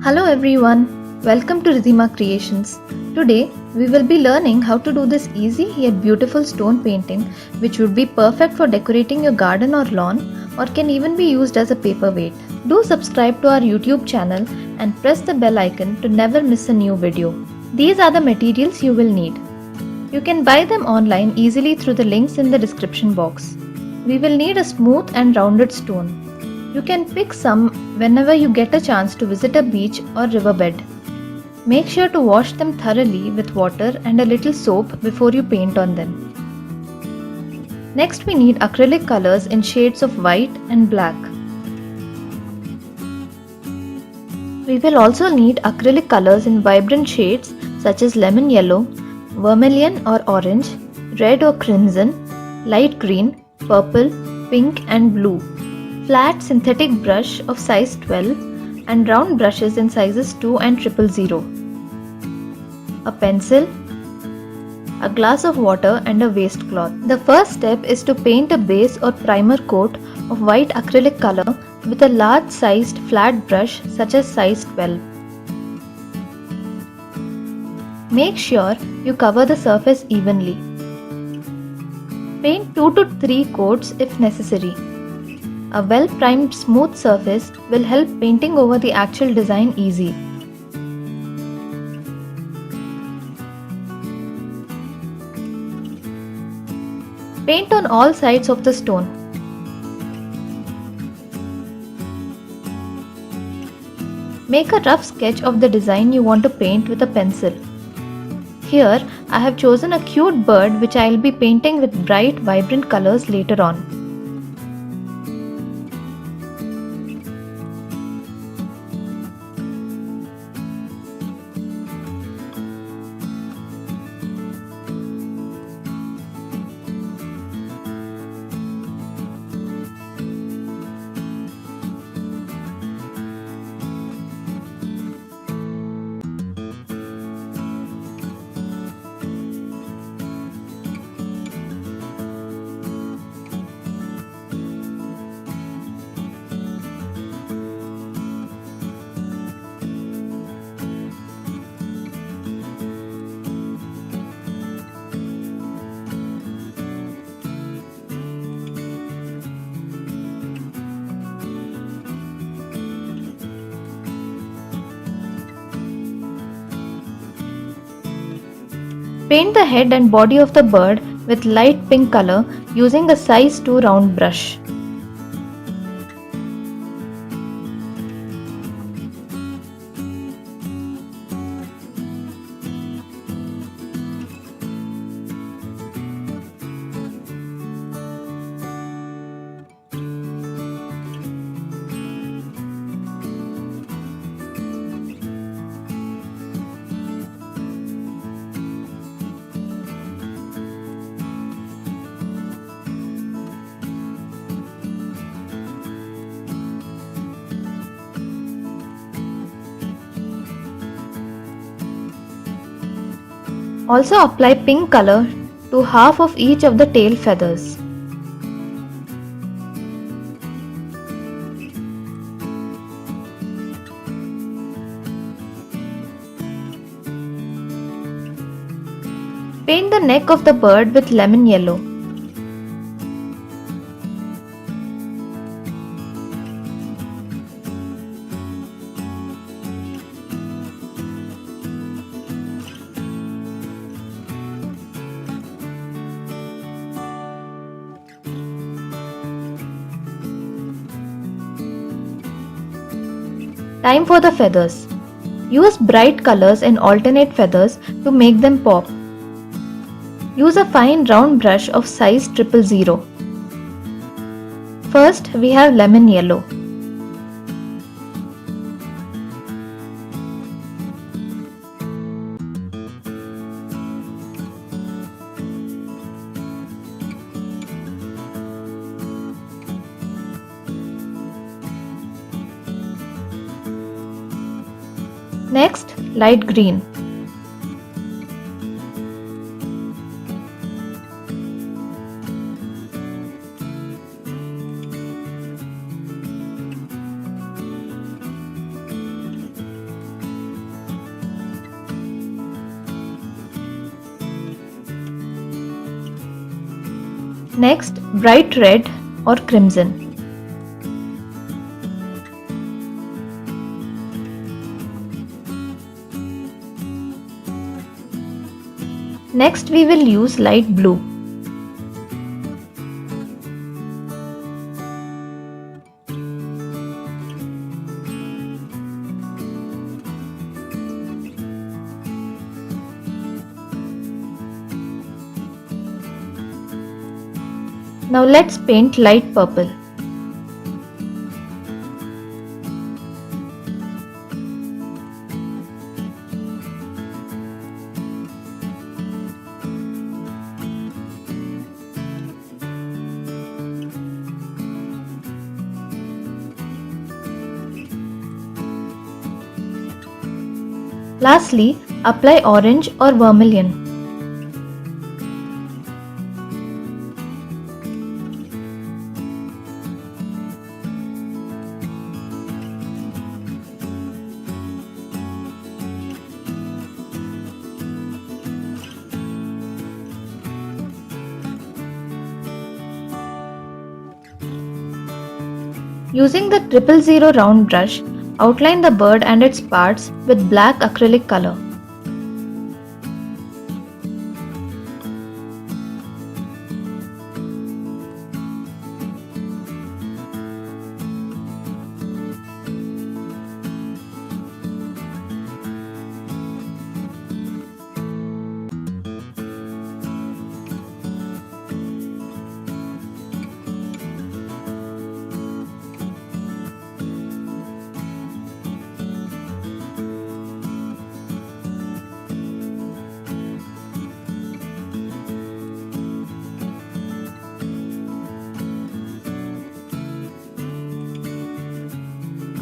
Hello everyone, welcome to Ridhima Creations. Today we will be learning how to do this easy yet beautiful stone painting which would be perfect for decorating your garden or lawn or can even be used as a paperweight. Do subscribe to our YouTube channel and press the bell icon to never miss a new video. These are the materials you will need. You can buy them online easily through the links in the description box. We will need a smooth and rounded stone. You can pick some whenever you get a chance to visit a beach or riverbed. Make sure to wash them thoroughly with water and a little soap before you paint on them. Next we need acrylic colors in shades of white and black. We will also need acrylic colors in vibrant shades such as lemon yellow, vermilion or orange, red or crimson, light green, purple, pink and blue. Flat synthetic brush of size 12 and round brushes in sizes 2 and 000. A pencil, a glass of water and a waste cloth. The first step is to paint a base or primer coat of white acrylic color with a large sized flat brush such as size 12. Make sure you cover the surface evenly. Paint 2 to 3 coats if necessary. A well-primed smooth surface will help painting over the actual design easy. Paint on all sides of the stone. Make a rough sketch of the design you want to paint with a pencil. Here, I have chosen a cute bird which I will be painting with bright, vibrant colors later on. Paint the head and body of the bird with light pink color using a size 2 round brush. Also apply pink color to half of each of the tail feathers. Paint the neck of the bird with lemon yellow. Time for the feathers. Use bright colors and alternate feathers to make them pop. Use a fine round brush of size 000. First we have lemon yellow. Next, light green. Next, bright red or crimson. Next, we will use light blue. Now let's paint light purple. Lastly, apply orange or vermilion. Using the 000 round brush, outline the bird and its parts with black acrylic color.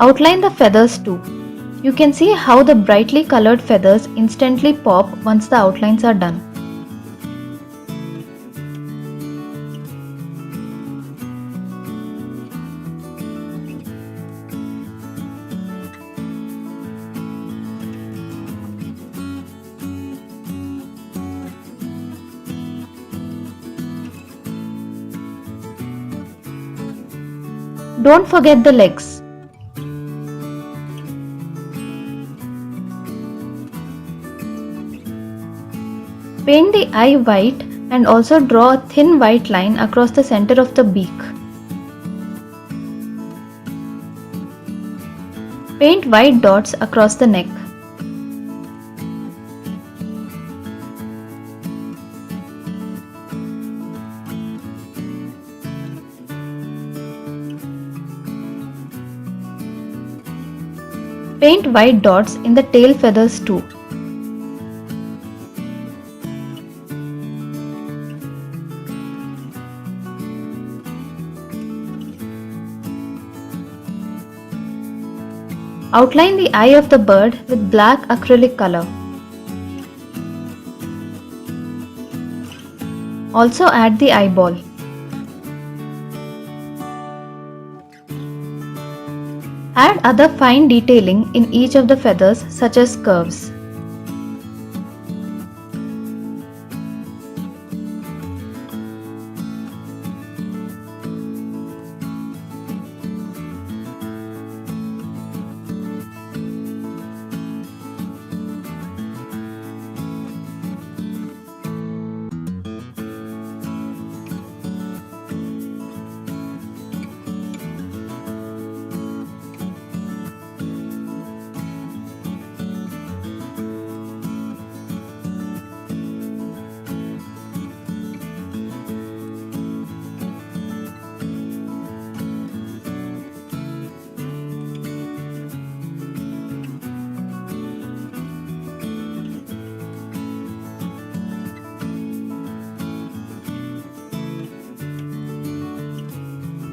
Outline the feathers too. You can see how the brightly colored feathers instantly pop once the outlines are done. Don't forget the legs. Paint the eye white and also draw a thin white line across the center of the beak. Paint white dots across the neck. Paint white dots in the tail feathers too. Outline the eye of the bird with black acrylic color. Also add the eyeball. Add other fine detailing in each of the feathers such as curves.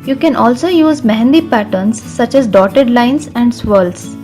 You can also use mehendi patterns such as dotted lines and swirls.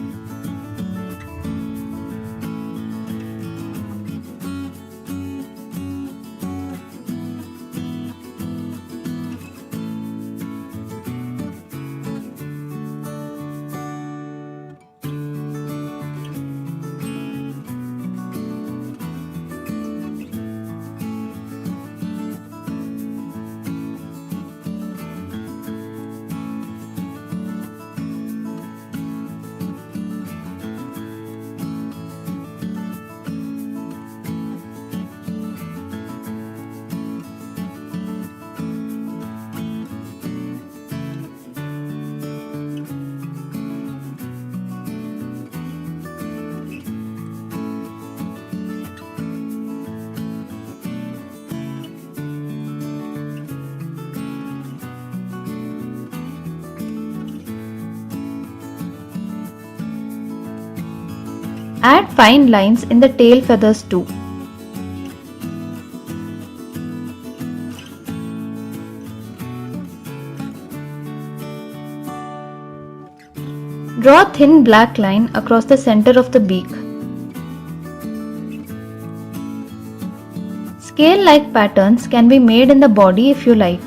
Add fine lines in the tail feathers too. Draw a thin black line across the center of the beak. Scale-like patterns can be made in the body if you like.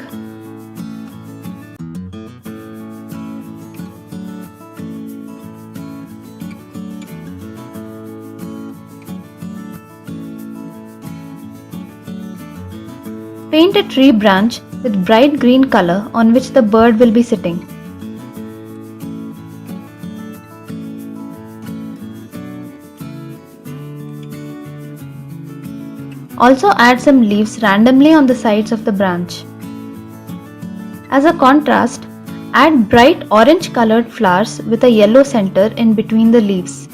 Paint a tree branch with bright green color on which the bird will be sitting. Also add some leaves randomly on the sides of the branch. As a contrast, add bright orange colored flowers with a yellow center in between the leaves.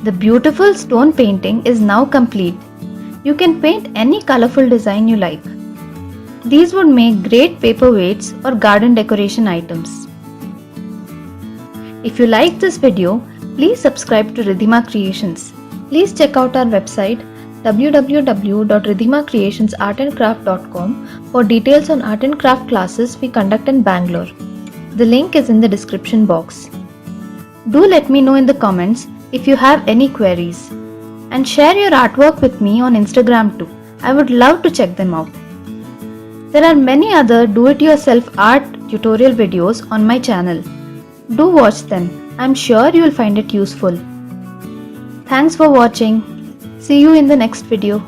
The beautiful stone painting is now complete. You can paint any colorful design you like. These would make great paperweights or garden decoration items. If you like this video, please subscribe to Ridhima Creations. Please check out our website www.ridhimacreationsartandcraft.com for details on art and craft classes we conduct in Bangalore. The link is in the description box. Do let me know in the comments if you have any queries, and share your artwork with me on Instagram too. I would love to check them out. There are many other do-it-yourself art tutorial videos on my channel. Do watch them. I'm sure you will find it useful. Thanks for watching. See you in the next video.